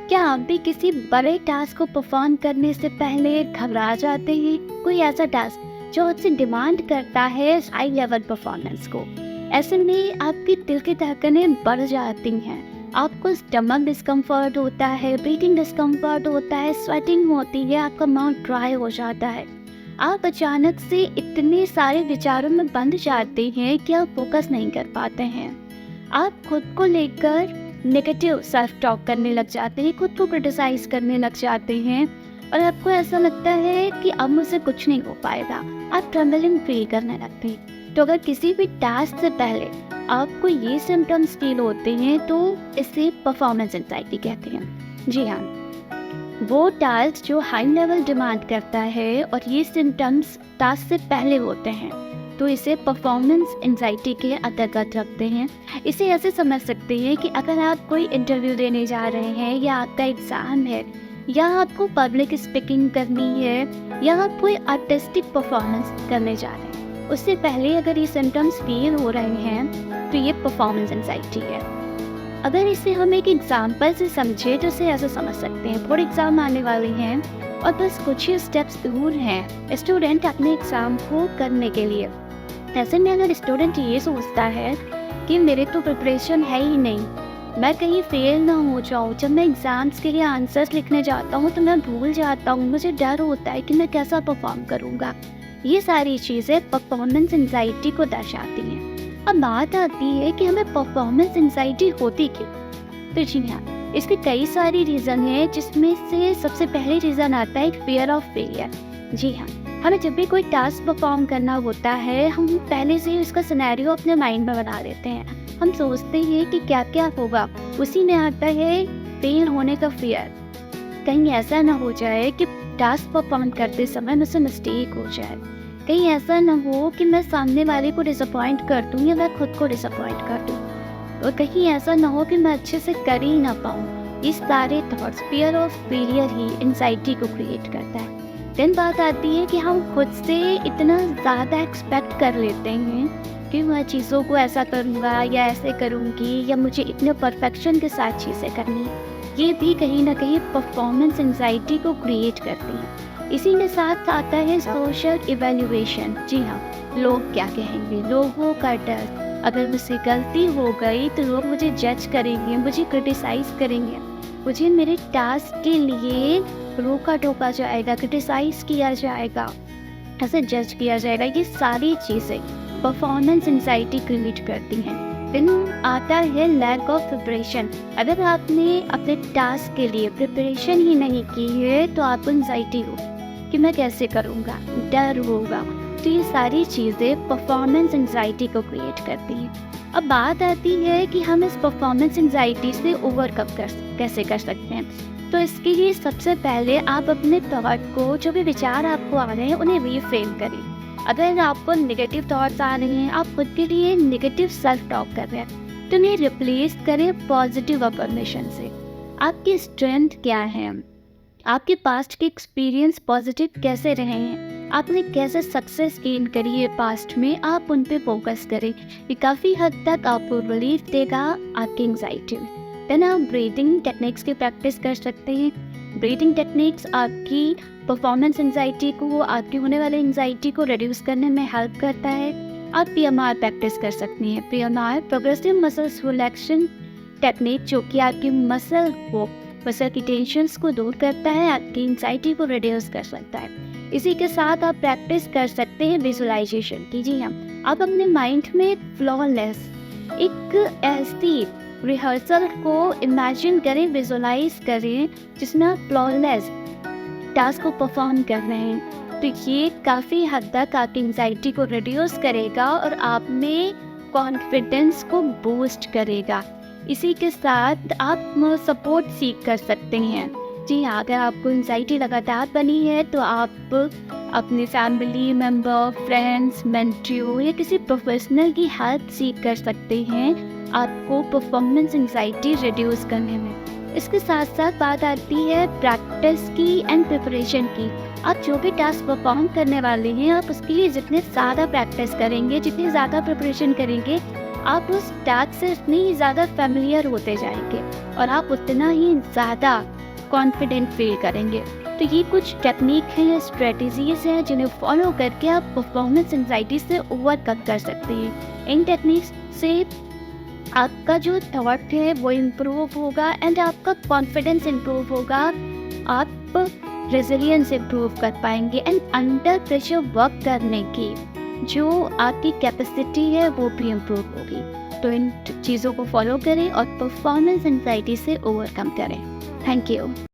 क्या आप भी किसी बड़े टास्क को परफॉर्म करने से पहले घबरा जाते हैं? कोई ऐसा टास्क जो आपसे डिमांड करता है हाई लेवल परफॉर्मेंस को। ऐसे में आपकी दिल की धड़कनें बढ़ जाती हैं, आपको स्टमक डिस्कम्फर्ट होता है, ब्रीथिंग डिस्कम्फर्ट होता है, स्वेटिंग होती है, आपका माउथ ड्राई हो जाता है। आप अचानक से इतने सारे विचारों में बंध जाते हैं कि आप फोकस नहीं कर पाते हैं। आप खुद को लेकर नेगेटिव सेल्फ टॉक करने लग जाते हैं, खुद को क्रिटिसाइज करने लग जाते हैं और आपको ऐसा लगता है कि अब मुझसे कुछ नहीं हो पाएगा। आप ट्रम्बलिंग फील करने लगते हैं। तो अगर किसी भी टास्क से पहले आपको ये सिम्टम्स फील होते हैं तो इसे परफॉर्मेंस एंजाइटी कहते हैं। जी हाँ, वो टास्क जो हाई लेवल डिमांड करता है और ये सिम्टम्स टास्क से पहले होते हैं तो इसे परफॉर्मेंस एंजाइटी के अंतर्गत रखते हैं। इसे ऐसे समझ सकते हैं कि अगर आप कोई इंटरव्यू देने जा रहे हैं या आपका एग्ज़ाम है या आपको पब्लिक स्पीकिंग करनी है या आप कोई आर्टिस्टिक परफॉर्मेंस करने जा रहे हैं, उससे पहले अगर ये सिम्टम्स फील हो रहे हैं तो ये परफॉर्मेंस एंजाइटी है। अगर इसे हम एक एग्जाम्पल से समझे तो इसे ऐसे समझ सकते हैं, बोर्ड एग्ज़ाम आने वाले हैं और बस कुछ ही स्टेप्स दूर हैं स्टूडेंट अपने एग्ज़ाम को करने के लिए। ऐसे में अगर स्टूडेंट ये सोचता है कि मेरे तो प्रिपरेशन है ही नहीं, मैं कहीं फेल ना हो जाऊँ, जब मैं एग्ज़ाम्स के लिए आंसर्स लिखने जाता हूँ तो मैं भूल जाता हूँ, मुझे डर होता है कि मैं कैसा परफॉर्म करूँगा। ये सारी चीज़ें परफॉर्मेंस एंजाइटी को दर्शाती हैं। अब बात आती है कि हमें परफॉर्मेंस एंजाइटी होती क्यों? तो जी हाँ, इसके कई सारी रीज़न हैं, जिसमें से सबसे पहले रीज़न आता है फियर ऑफ फेलियर। जी हाँ, हमें जब भी कोई टास्क परफॉर्म करना होता है हम पहले से ही उसका सिनेरियो अपने माइंड में बना लेते हैं। हम सोचते हैं कि क्या क्या होगा, उसी में आता है फेल होने का फियर। कहीं ऐसा ना हो जाए कि टास्क परफॉर्म करते समय मुझसे मिस्टेक हो जाए, कहीं ऐसा ना हो कि मैं सामने वाले को डिसअपॉइंट कर दूँ या मैं खुद को डिसअपॉइंट कर दूँ, और कहीं ऐसा ना हो कि मैं अच्छे से कर ही ना पाऊँ। ये सारे thoughts, fear of failure he anxiety को क्रिएट करता है। देन बात आती है कि हम खुद से इतना ज़्यादा एक्सपेक्ट कर लेते हैं कि मैं चीज़ों को ऐसा करूँगा या ऐसे करूँगी या मुझे इतने परफेक्शन के साथ चीज़ें करनी है। ये भी कहीं ना कहीं परफॉर्मेंस एंजाइटी को क्रिएट करती है। इसी के साथ आता है सोशल इवैल्यूएशन। जी हाँ, लोग क्या कहेंगे, लोगों का डर। अगर मुझसे गलती हो गई तो लोग मुझे जज करेंगे, मुझे क्रिटिसाइज़ करेंगे, मुझे मेरे टास्क के लिए रोका टोका जाएगा, क्रिटिसाइज़ किया जाएगा, ऐसे जज किया जाएगा। ये सारी चीज़ें परफॉर्मेंस एंजाइटी क्रिएट करती हैं। फिर आता है लैक ऑफ प्रिपरेशन। अगर आपने अपने टास्क के लिए प्रिपरेशन ही नहीं की है तो आपको एंजाइटी हो कि मैं कैसे करूँगा, डर होगा। तो ये सारी चीज़ें परफॉर्मेंस एंजाइटी को क्रिएट करती हैं। अब बात आती है कि हम इस परफॉर्मेंस एंजाइटी से ओवरकम कैसे कर सकते हैं। तो इसके लिए सबसे पहले आप अपने थॉट को, जो भी विचार आपको आ रहे हैं, उन्हें रीफ्रेम करें। अगर आपको नेगेटिव थॉट्स आ रहे हैं, आप खुद के लिए नेगेटिव सेल्फ टॉक कर रहे हैं, तो उन्हें रिप्लेस करें पॉजिटिव अफर्मेशन से। आपकी स्ट्रेंथ क्या है, आपके पास्ट के एक्सपीरियंस पॉजिटिव कैसे रहे हैं, आपने कैसे सक्सेस गेन करी है पास्ट में, आप उन पे फोकस करें। ये काफ़ी हद तक आपको रिलीफ देगा आपकी एंजाइटी में। देन आप ब्रीदिंग टेक्निक्स की प्रैक्टिस कर सकते हैं। ब्रीदिंग टेक्निक्स आपकी परफॉर्मेंस एंजाइटी को, आपकी होने वाले एंजाइटी को रिड्यूस करने में हेल्प करता है। आप PMR प्रैक्टिस कर सकती हैं। PMR progressive muscle relaxation technique, जो कि आपकी मसल की टेंशन्स को दूर करता है, आपकी एंजाइटी को रिड्यूस कर सकता है। इसी के साथ आप प्रैक्टिस कर सकते हैं विजुअलाइजेशन की। जी हाँ, आप अपने माइंड में फ्लॉलेस एक ऐसी रिहर्सल को इमेजिन करें, विजुअलाइज करें जिसमें आप फ्लॉलेस टास्क को परफॉर्म कर रहे हैं। तो ये काफ़ी हद तक आपकी एंजाइटी को रिड्यूस करेगा और आप में कॉन्फिडेंस को बूस्ट करेगा। इसी के साथ आप सपोर्ट सीख कर सकते हैं। जी हाँ, अगर आपको एंजाइटी लगातार बनी है तो आप अपने फैमिली मेम्बर, फ्रेंड्स, मेंटोर या किसी प्रोफेशनल की हेल्प सीख कर सकते हैं आपको परफॉर्मेंस एंजाइटी रिड्यूस करने में। इसके साथ साथ बात आती है प्रैक्टिस की एंड प्रिपरेशन की। आप जो भी टास्क परफॉर्म करने वाले हैं, आप उसके लिए जितने ज़्यादा प्रैक्टिस करेंगे, जितनी ज़्यादा प्रिपरेशन करेंगे, आप उस टास्क से उतनी ज़्यादा फेमिलियर होते जाएंगे और आप उतना ही ज़्यादा कॉन्फिडेंट फील करेंगे। तो ये कुछ टेक्निक हैं, स्ट्रेटजीज हैं जिन्हें फॉलो करके आप परफॉर्मेंस एंजाइटी से ओवरकम कर सकते हैं। इन टेक्निक्स से आपका जो थॉट है वो इम्प्रूव होगा एंड आपका कॉन्फिडेंस इम्प्रूव होगा। आप रेजिलियंस इम्प्रूव कर पाएंगे एंड अंडर प्रेशर वर्क करने की जो आपकी कैपेसिटी है वो भी इम्प्रूव होगी। तो इन चीज़ों को फॉलो करें और परफॉर्मेंस एंजाइटी से ओवरकम करें। Thank you.